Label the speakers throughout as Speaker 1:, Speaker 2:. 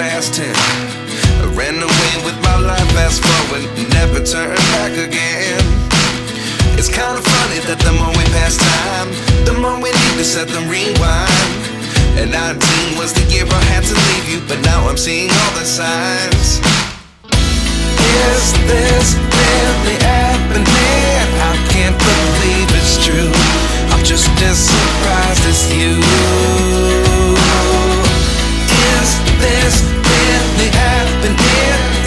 Speaker 1: past 10. I ran away with my life, fast forward, never turn back again. It's kind of funny that the more we pass time, the more we need to set them rewind. And 19 was the year I had to leave you, but now I'm seeing all the signs. Is this really happening? I can't believe it's true. I'm just as surprised as you. Is this really happening?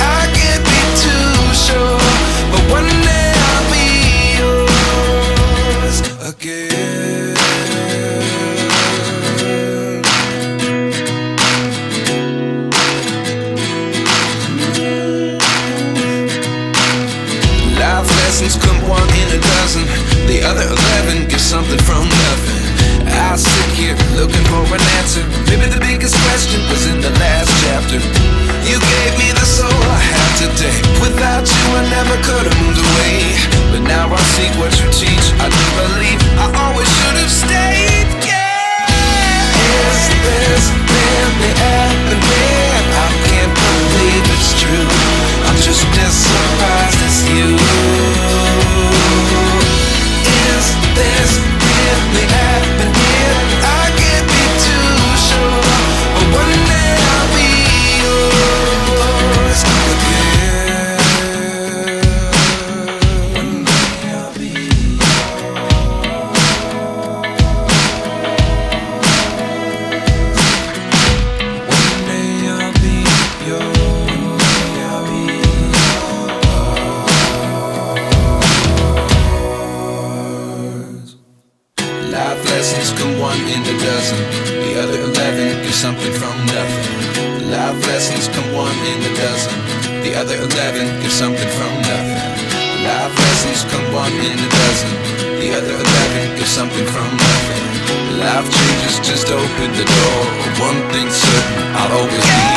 Speaker 1: I can't be too sure, but one day I'll be yours again. Life lessons come one in a dozen. The other 11 get something from nothing. I sit here looking for an answer. Maybe the biggest question was in the last chapter. You gave me the soul I have today. Without you I never could have moved away. But now I see what you teach. I do believe I always should have stayed. Yeah. Is this really happening? I can't believe it's true. I'm just as surprised as you. Is this really happening? I can't be too sure, but one day I'll be yours again. One day I'll be yours. One day I'll be yours. Life lessons come one in a dozen. The other 11 get something from nothing. Life lessons come one in a dozen. The other 11 get something from nothing. Life lessons come one in a dozen. The other 11 get something from nothing. Life changes just open the door. One thing's certain, I'll always be